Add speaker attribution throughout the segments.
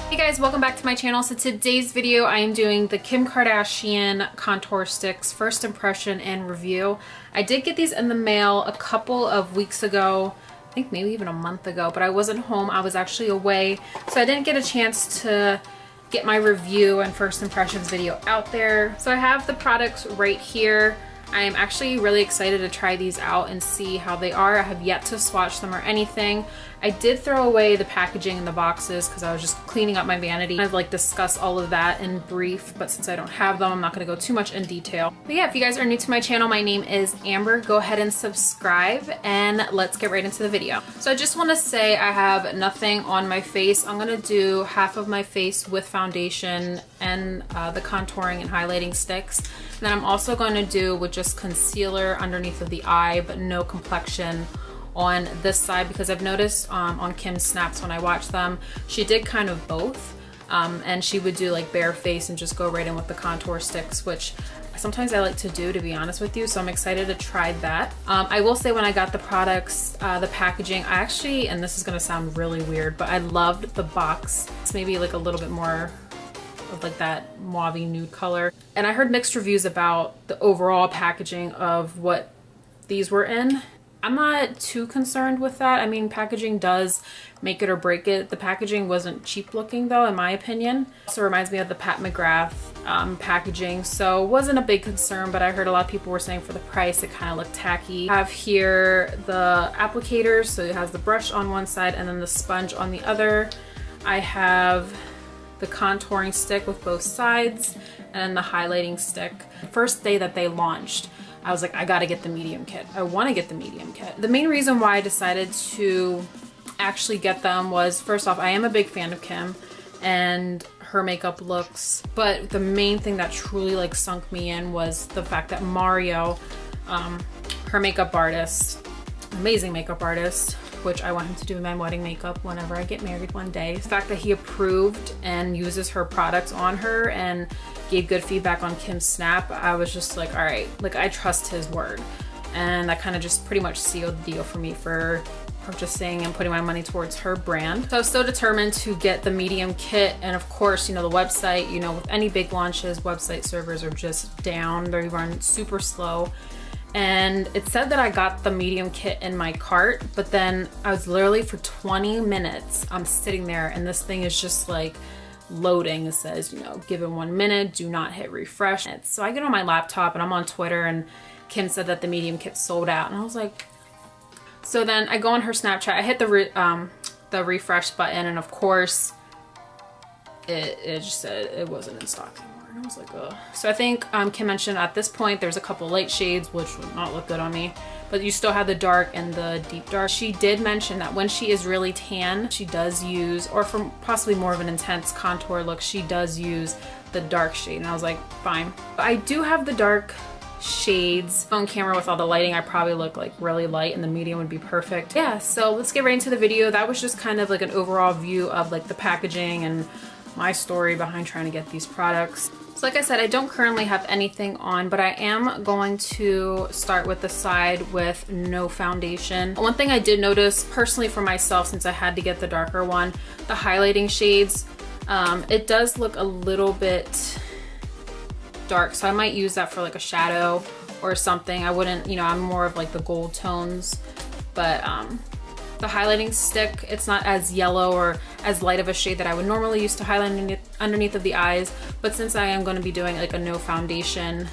Speaker 1: Hey guys, welcome back to my channel. So today's video I am doing the Kim Kardashian contour sticks first impression and review. I did get these in the mail a couple of weeks ago, I think maybe even a month ago, but I wasn't home. I was actually away, so I didn't get a chance to get my review and first impressions video out there. So I have the products right here. I am actually really excited to try these out and see how they are. I have yet to swatch them or anything. I did throw away the packaging in the boxes because I was just cleaning up my vanity. I'd like discuss all of that in brief, but since I don't have them, I'm not gonna go too much in detail. But yeah, if you guys are new to my channel, my name is Amber. Go ahead and subscribe and let's get right into the video. So I just wanna say I have nothing on my face. I'm gonna do half of my face with foundation and the contouring and highlighting sticks. And then I'm also gonna do with just concealer underneath of the eye, but no complexion on this side, because I've noticed on Kim's snaps when I watch them, she did kind of both. And she would do like bare face and just go right in with the contour sticks, which sometimes I like to do, to be honest with you. So I'm excited to try that. I will say when I got the products, the packaging, I actually, and this is gonna sound really weird, but I loved the box. It's maybe like a little bit more of like that mauve-y nude color. And I heard mixed reviews about the overall packaging of what these were in. I'm not too concerned with that. I mean, packaging does make it or break it. The packaging wasn't cheap looking though, in my opinion. Also reminds me of the Pat McGrath packaging, so it wasn't a big concern, but I heard a lot of people were saying for the price it kind of looked tacky. I have here the applicators, so it has the brush on one side and then the sponge on the other. I have the contouring stick with both sides and the highlighting stick. First day that they launched, I was like, I gotta get the medium kit. I wanna get the medium kit. The main reason why I decided to actually get them was, first off, I am a big fan of Kim and her makeup looks, but the main thing that truly like sunk me in was the fact that Mario, her makeup artist, amazing makeup artist, which I want him to do my wedding makeup whenever I get married one day. The fact that he approved and uses her products on her and gave good feedback on Kim's snap, I was just like, all right, like I trust his word. And that kind of just pretty much sealed the deal for me for purchasing and putting my money towards her brand. So I was so determined to get the medium kit. And of course, you know, the website, you know, with any big launches, website servers are just down. They run super slow. And it said that I got the medium kit in my cart, but then I was literally for 20 minutes, I'm sitting there and this thing is just like loading. It says, you know, give it 1 minute, do not hit refresh. So I get on my laptop and I'm on Twitter and Kim said that the medium kit sold out. And I was like, so then I go on her Snapchat, I hit the refresh button, and of course it just said it wasn't in stock anymore. I was like, ugh. So I think Kim mentioned at this point there's a couple light shades which would not look good on me, but you still have the dark and the deep dark. She did mention that when she is really tan, she does use, or for possibly more of an intense contour look, she does use the dark shade. And I was like, fine. But I do have the dark shades. On camera with all the lighting, I probably look like really light and the medium would be perfect. Yeah, so let's get right into the video. That was just kind of like an overall view of like the packaging and my story behind trying to get these products. So like I said, I don't currently have anything on, but I am going to start with the side with no foundation. One thing I did notice personally for myself, since I had to get the darker one, the highlighting shades, it does look a little bit dark, so I might use that for like a shadow or something. I wouldn't, you know, I'm more of like the gold tones, but the highlighting stick, it's not as yellow or as light of a shade that I would normally use to highlight underneath of the eyes, but since I am going to be doing like a no foundation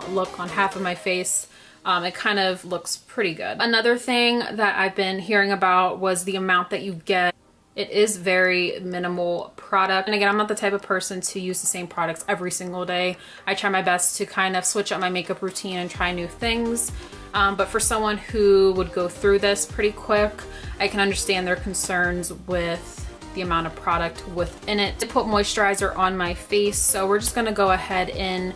Speaker 1: look on half of my face, it kind of looks pretty good. Another thing that I've been hearing about was the amount that you get. It is very minimal product. And again, I'm not the type of person to use the same products every single day. I try my best to kind of switch up my makeup routine and try new things. But for someone who would go through this pretty quick, I can understand their concerns with the amount of product within it. To put moisturizer on my face, so we're just gonna go ahead and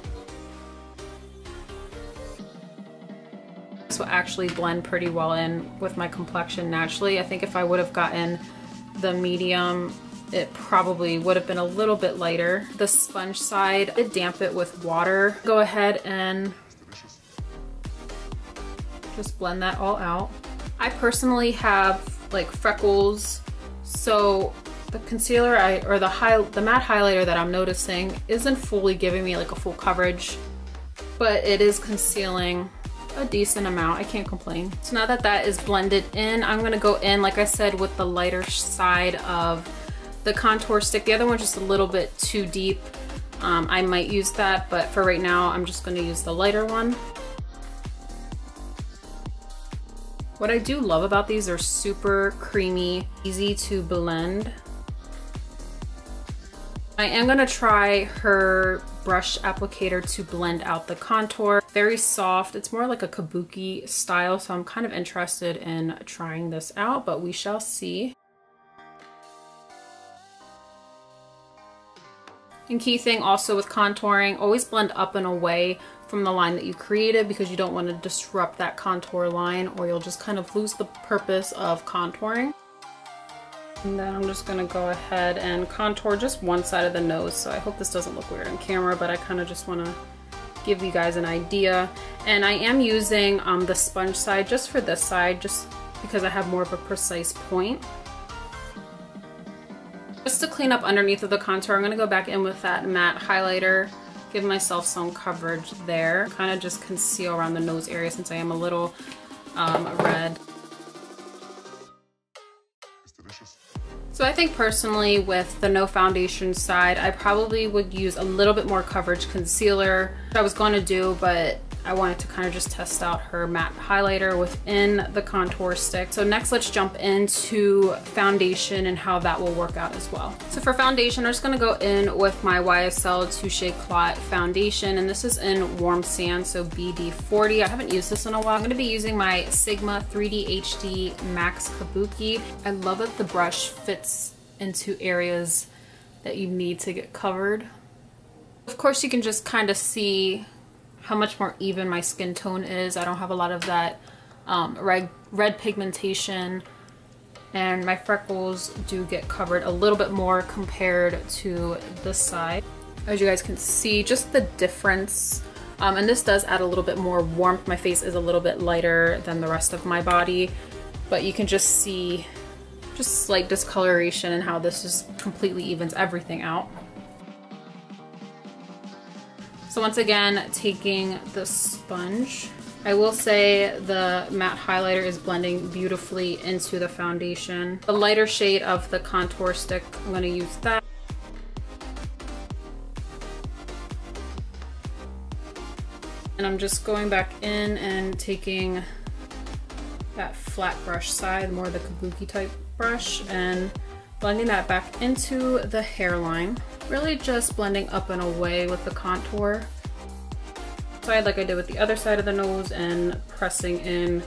Speaker 1: this will actually blend pretty well in with my complexion naturally. I think if I would have gotten the medium, it probably would have been a little bit lighter. The sponge side, I damp it with water. Go ahead and just blend that all out. I personally have like freckles, so The concealer or the matte highlighter that I'm noticing isn't fully giving me like a full coverage, but it is concealing a decent amount. I can't complain. So now that that is blended in, I'm gonna go in, like I said, with the lighter side of the contour stick. The other one's just a little bit too deep. I might use that, but for right now, I'm just gonna use the lighter one. What I do love about these, they're super creamy, easy to blend. I am gonna try her brush applicator to blend out the contour. Very soft. It's more like a Kabuki style, so I'm kind of interested in trying this out, but we shall see. And key thing also with contouring, always blend up and away from the line that you created, because you don't want to disrupt that contour line or you'll just kind of lose the purpose of contouring. And then I'm just gonna go ahead and contour just one side of the nose. So I hope this doesn't look weird on camera, but I kind of just wanna give you guys an idea. And I am using the sponge side just for this side, just because I have more of a precise point. Just to clean up underneath of the contour, I'm gonna go back in with that matte highlighter, give myself some coverage there. Kind of just conceal around the nose area since I am a little red. So I think personally with the no foundation side, I probably would use a little bit more coverage concealer. I was going to do, but I wanted to kind of just test out her matte highlighter within the contour stick. So next let's jump into foundation and how that will work out as well. So for foundation, I'm just gonna go in with my YSL Touche Clot foundation, and this is in Warm Sand, so BD40. I haven't used this in a while. I'm gonna be using my Sigma 3D HD Max Kabuki. I love that the brush fits into areas that you need to get covered. Of course, you can just kind of see how much more even my skin tone is. I don't have a lot of that red pigmentation, and my freckles do get covered a little bit more compared to this side. As you guys can see, just the difference. And this does add a little bit more warmth. My face is a little bit lighter than the rest of my body, but you can just see just slight discoloration and how this just completely evens everything out. So once again, taking the sponge, I will say the matte highlighter is blending beautifully into the foundation. The lighter shade of the contour stick, I'm gonna use that. And I'm just going back in and taking that flat brush side, more the Kabuki type brush, and blending that back into the hairline. Really just blending up and away with the contour side like I did with the other side of the nose, and pressing in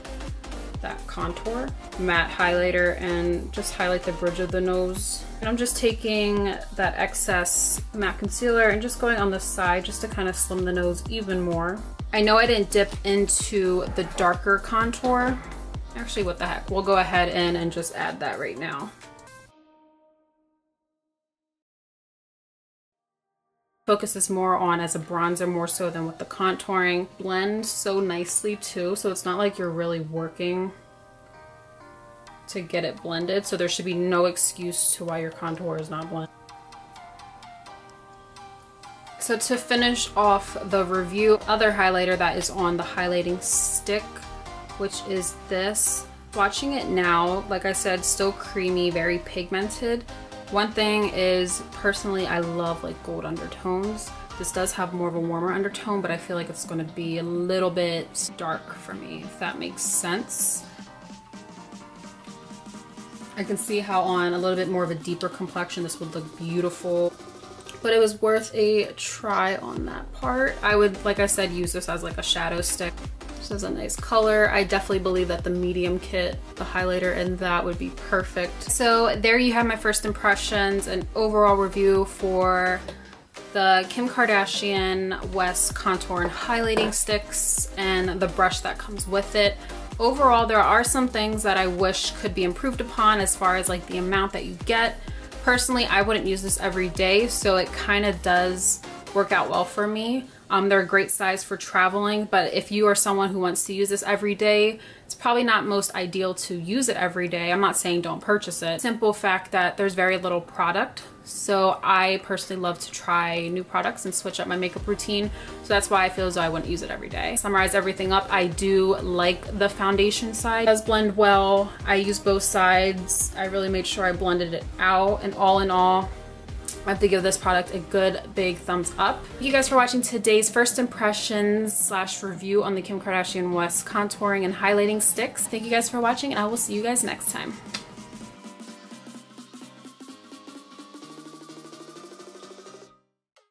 Speaker 1: that contour. Matte highlighter and just highlight the bridge of the nose. And I'm just taking that excess matte concealer and just going on the side just to kind of slim the nose even more. I know I didn't dip into the darker contour. Actually, what the heck, we'll go ahead and just add that right now. Focus this more on as a bronzer more so than with the contouring. Blend so nicely too, so it's not like you're really working to get it blended, so there should be no excuse to why your contour is not blended. So to finish off the review, other highlighter that is on the highlighting stick, which is this. Watching it now, like I said, still creamy, very pigmented. One thing is, personally, I love like gold undertones. This does have more of a warmer undertone, but I feel like it's going to be a little bit dark for me, if that makes sense. I can see how on a little bit more of a deeper complexion this would look beautiful, but it was worth a try on that part. I would, like I said, use this as like a shadow stick. This is a nice color. I definitely believe that the medium kit, the highlighter, and that would be perfect. So there you have my first impressions and overall review for the Kim Kardashian West Contour and Highlighting Sticks and the brush that comes with it. Overall, there are some things that I wish could be improved upon as far as like the amount that you get. Personally, I wouldn't use this every day, so it kind of does work out well for me. They're a great size for traveling, but if you are someone who wants to use this every day, it's probably not most ideal to use it every day. I'm not saying don't purchase it. Simple fact that there's very little product. So I personally love to try new products and switch up my makeup routine. So that's why I feel as though I wouldn't use it every day. Summarize everything up. I do like the foundation side. It does blend well. I use both sides. I really made sure I blended it out, and all in all, I have to give this product a good big thumbs up. Thank you guys for watching today's first impressions / review on the Kim Kardashian West contouring and highlighting sticks. Thank you guys for watching, and I will see you guys next time.